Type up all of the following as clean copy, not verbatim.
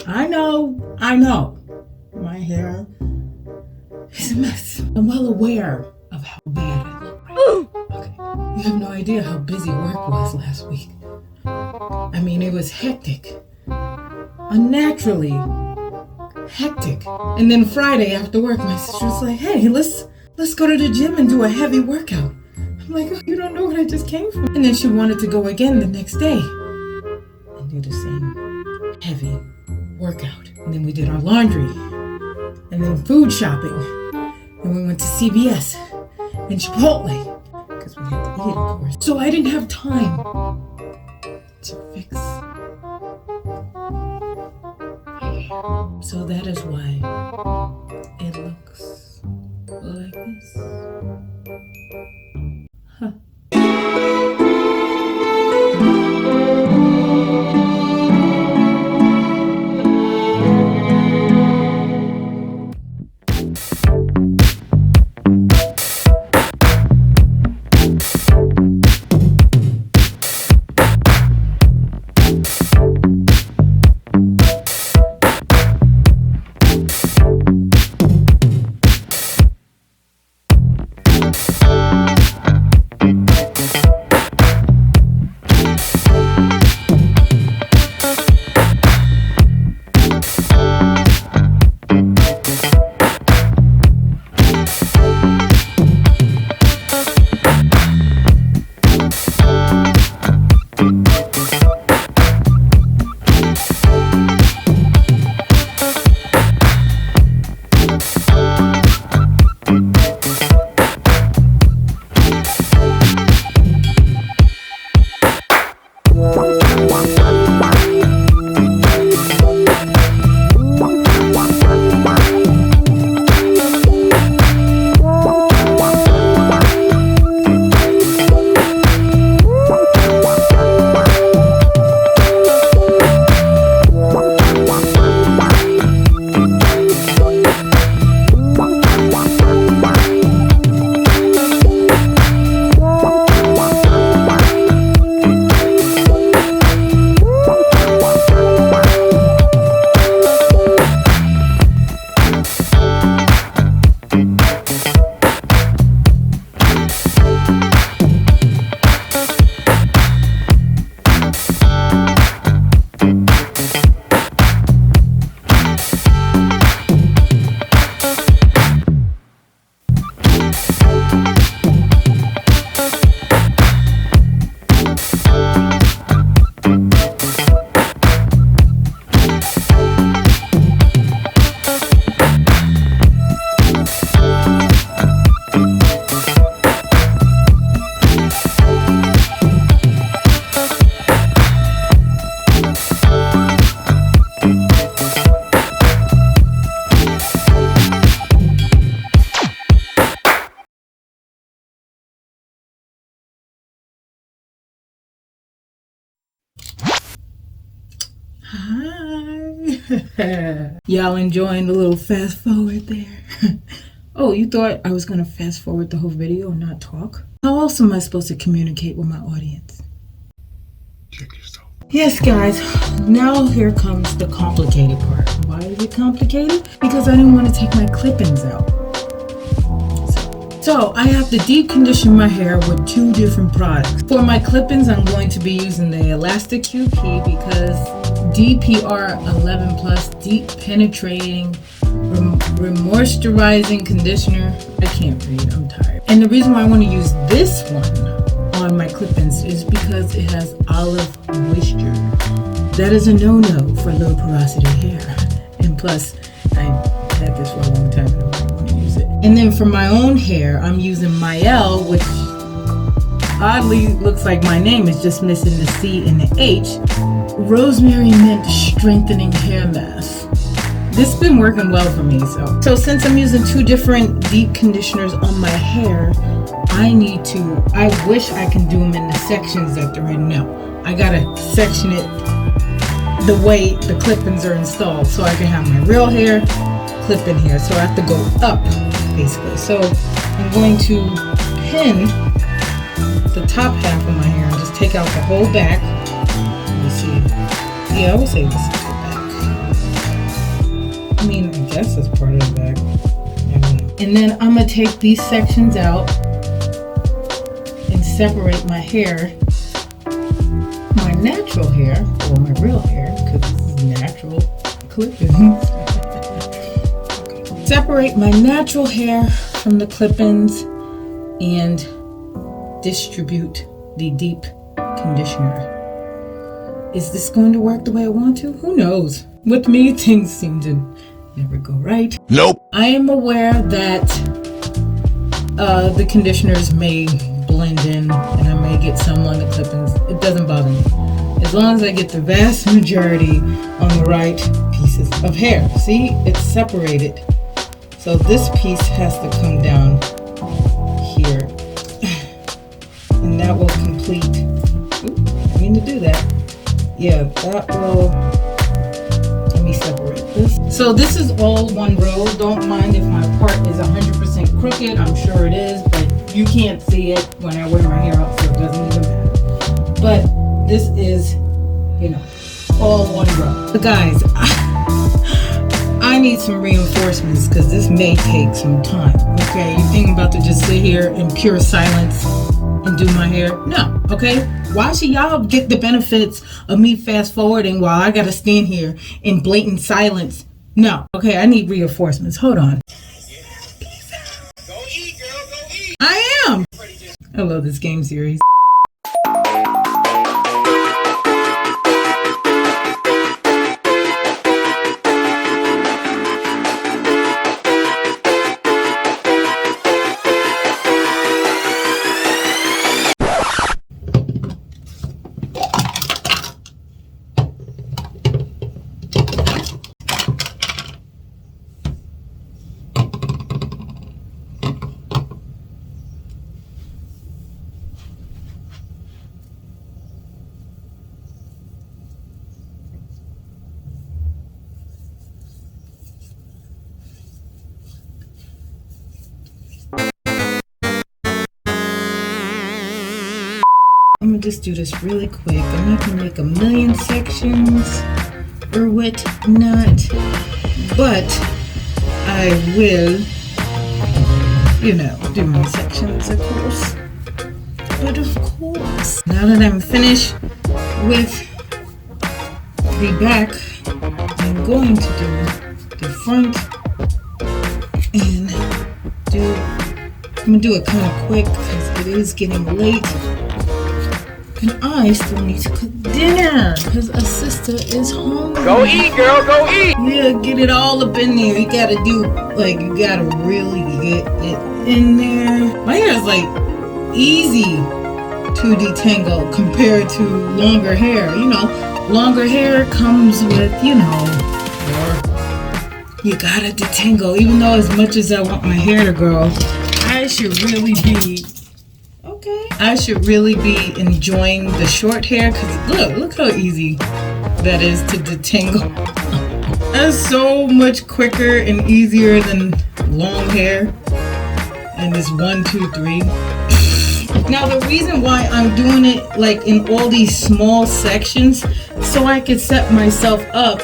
I know. My hair is a mess. I'm well aware of how bad I look right now. Okay. You have no idea how busy work was last week. I mean, it was hectic. Unnaturally hectic. And then Friday after work, my sister was like, hey, let's go to the gym and do a heavy workout. I'm like, oh, you don't know what I just came from. And then she wanted to go again the next day and do the same heavy workout. And then we did our laundry and then food shopping. And we went to CVS and Chipotle because we had to eat, of course. So I didn't have time to fix my hair. So that is why it looks like this. Huh. Hi. Y'all enjoying the little fast forward there? Oh, you thought I was going to fast forward the whole video and not talk? How else am I supposed to communicate with my audience? Check yourself. Yes, guys. Now here comes the complicated part. Why is it complicated? Because I didn't want to take my clip-ins out. So I have to deep condition my hair with 2 different products. For my clip-ins, I'm going to be using the Elasta QP because DPR 11 Plus Deep Penetrating Moisturizing Conditioner. I can't read, I'm tired. And the reason why I want to use this one on my clip-ins is because it has olive moisture. That is a no-no for low porosity hair. And plus, I had this for a long time and I want to use it. And then for my own hair, I'm using Mielle, which oddly looks like my name is just missing the C and the H. Rosemary Mint Strengthening Hair Mask. This has been working well for me. So since I'm using 2 different deep conditioners on my hair, I wish I can do them in the sections that they're in now. I gotta section it the way the clip-ins are installed so I can have my real hair, clip-in hair. So I have to go up, basically. So I'm going to pin the top half of my hair and just take out the whole back. Let me see. Yeah, I would say this is the back. that's just part of the back. I don't know. And then I'm gonna take these sections out and separate my hair, my natural hair, or my real hair, because this is natural clip-ins. Okay. Separate my natural hair from the clip-ins and distribute the deep conditioner. Is this going to work the way I want to? Who knows? With me, things seem to never go right. Nope. I am aware that the conditioners may blend in and I may get some on the clip-ins. It doesn't bother me. As long as I get the vast majority on the right pieces of hair. See, it's separated. So this piece has to come down here. And that will complete. Ooh, I mean to do that. Yeah, that will. Let me separate this. So this is all one row. Don't mind if my part is 100% crooked. I'm sure it is, but you can't see it when I wear my hair out, so it doesn't even matter. But this is, you know, all one row. But guys, I need some reinforcements because this may take some time. Okay, you think I'm about to just sit here in pure silence and do my hair? No, okay? Why should y'all get the benefits of me fast forwarding while I gotta stand here in blatant silence? No, okay, I need reinforcements. Hold on. Go eat, girl, go eat. I am! I love this game series. I'm gonna just do this really quick. I'm not gonna make a million sections or whatnot, but I will, you know, do my sections, of course. But of course, now that I'm finished with the back, I'm going to do the front and I'm gonna do it kind of quick because it is getting late. And I still need to cook dinner because a sister is hungry. Go eat, girl, go eat. Yeah, get it all up in there. You gotta do, like, you gotta really get it in there. My hair is, like, easy to detangle compared to longer hair. You know, longer hair comes with, you know, you gotta detangle. Even though as much as I want my hair to grow, I should really be enjoying the short hair because look how easy that is to detangle. That's so much quicker and easier than long hair. And it's 1, 2, 3. Now the reason why I'm doing it like in all these small sections, so I could set myself up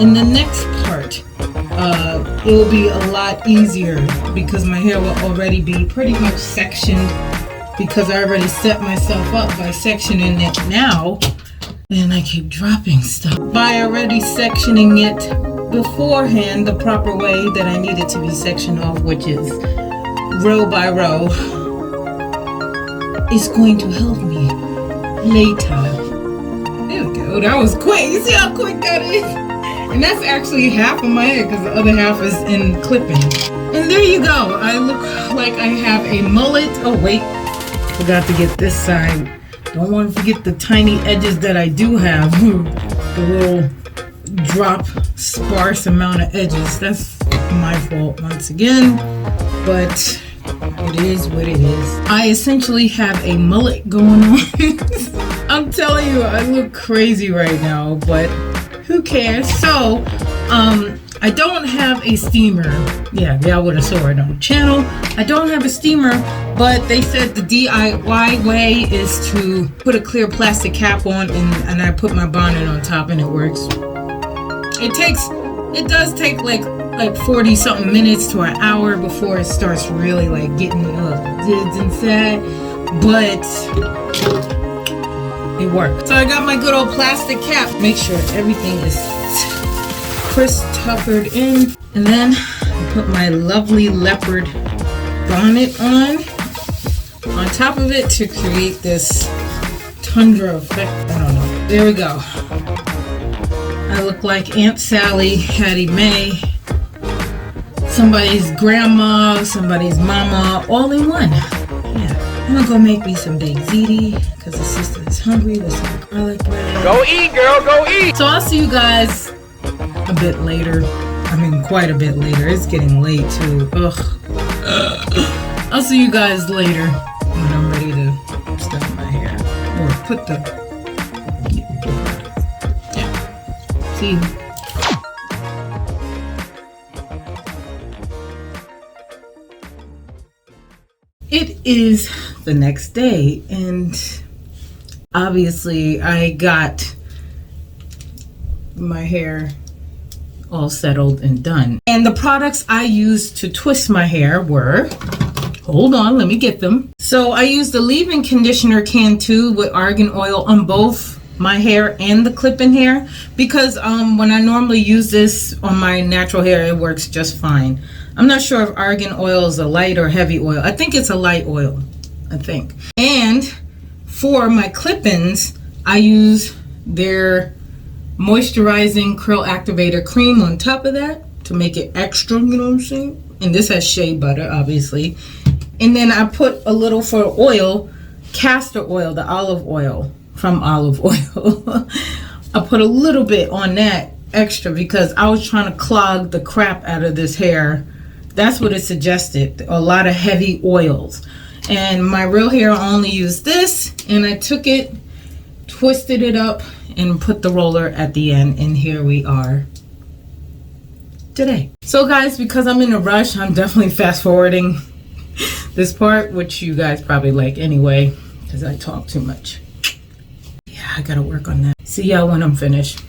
in the next part. It will be a lot easier because my hair will already be pretty much sectioned because I already set myself up by sectioning it now. And I keep dropping stuff. By already sectioning it beforehand the proper way that I need it to be sectioned off, which is row by row, is going to help me later. There we go. That was quick. You see how quick that is? And that's actually half of my head because the other half is in clipping. And there you go. I look like I have a mullet. Oh, wait. Forgot to get this side. Don't want to forget the tiny edges that I do have. The little drop sparse amount of edges. That's my fault once again. But it is what it is. I essentially have a mullet going on. I'm telling you, I look crazy right now, but who cares? So, I don't have a steamer. Yeah, y'all would have saw it on the channel. I don't have a steamer, but they said the DIY way is to put a clear plastic cap on and I put my bonnet on top and it works. It does take like like 40 something minutes to an hour before it starts really like getting dids inside, but it worked. So I got my good old plastic cap. Make sure everything is crisp tuckered in, and then I put my lovely leopard bonnet on top of it to create this tundra effect. I don't know. There we go. I look like Aunt Sally, Hattie Mae, somebody's grandma, somebody's mama, all in one. Yeah. I'm gonna go make me some baked ziti because the sister is hungry with some garlic bread. Go eat, girl, go eat. So I'll see you guys a bit later. I mean, quite a bit later. It's getting late too. Ugh. I'll see you guys later when I'm ready to style my hair or put the. Yeah. See you. It is the next day, and obviously I got my hair all settled and done. And the products I used to twist my hair were, hold on, let me get them. So I used the leave-in conditioner Cantu with argan oil on both my hair and the clip-in hair, because when I normally use this on my natural hair, it works just fine. I'm not sure if argan oil is a light or heavy oil. I think it's a light oil, I think. And for my clip-ins, I use their Moisturizing Curl Activator cream on top of that to make it extra, you know what I'm saying? And this has shea butter, obviously. And then I put a little for oil, castor oil, the olive oil from Olive Oil. I put a little bit on that extra because I was trying to clog the crap out of this hair. That's what it suggested, a lot of heavy oils. And my real hair, I only used this, and I took it, twisted it up, and put the roller at the end, and here we are today. So guys, because I'm in a rush, I'm definitely fast forwarding this part, which you guys probably like anyway, because I talk too much. Yeah, I gotta work on that. See y'all when I'm finished.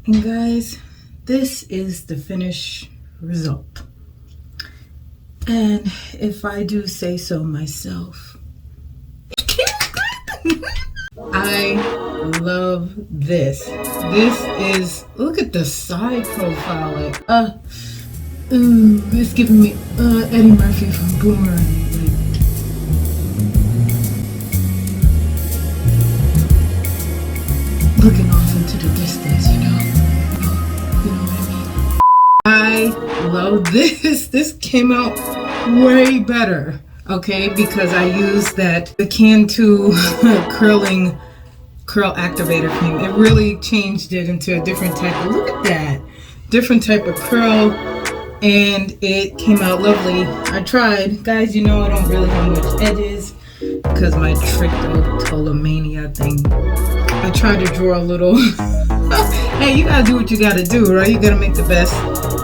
And guys, this is the finished result. And if I do say so myself, I love this. This is, look at the side profile. It's giving me Eddie Murphy from Boomerang. into the distance, you know? You know what I mean? I love this. This came out way better, okay? Because I used the Cantu curl activator cream. It really changed it into a different type of, look at that, different type of curl, and it came out lovely. I tried, guys, you know I don't really have much edges because my trichotillomania thing. I tried to draw a little. Hey, you gotta do what you gotta do, right? You gotta make the best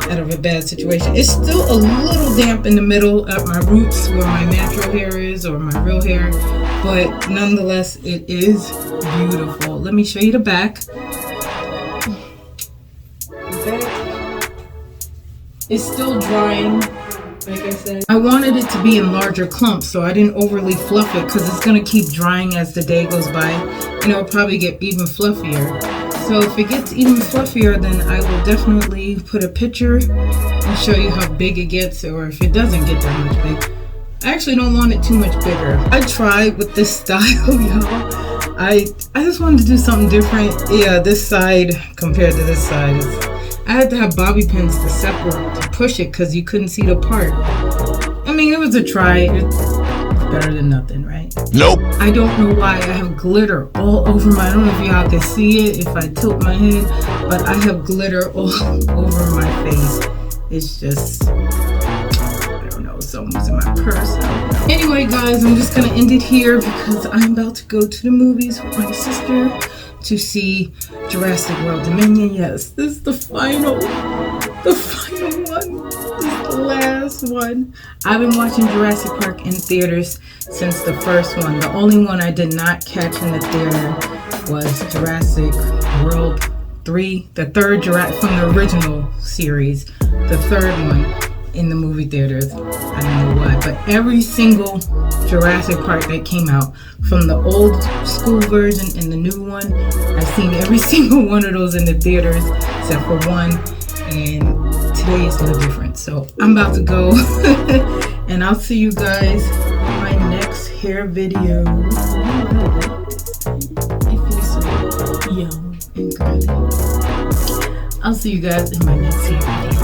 out of a bad situation. It's still a little damp in the middle at my roots where my natural hair is, or my real hair, but nonetheless it is beautiful. Let me show you the back. It's still drying, like I said. I wanted it to be in larger clumps, so I didn't overly fluff it because it's gonna keep drying as the day goes by, and it'll probably get even fluffier. So if it gets even fluffier, then I will definitely put a picture and show you how big it gets, or if it doesn't get that much big. I actually don't want it too much bigger. I tried with this style, y'all. I just wanted to do something different. Yeah, this side compared to this side is, I had to have bobby pins to separate, to push it, because you couldn't see the part. I mean, it was a try. It's better than nothing, right? Nope. I don't know why I have glitter all over my, I don't know if y'all can see it if I tilt my head, but I have glitter all over my face. It's just, I don't know, someone's in my purse. Anyway, guys, I'm just gonna end it here because I'm about to go to the movies with my sister to see Jurassic World Dominion. Yes, this is the final one. This is the last one. I've been watching Jurassic Park in theaters since the first one. The only one I did not catch in the theater was Jurassic World 3, the third from the original series, the third one in the movie theaters. I don't know why, but every single Jurassic Park that came out, from the old school version and the new one, I've seen every single one of those in the theaters except for one, and today is no different. So I'm about to go and I'll see you guys in my next hair video. It feels so young and girly. I'll see you guys in my next hair video.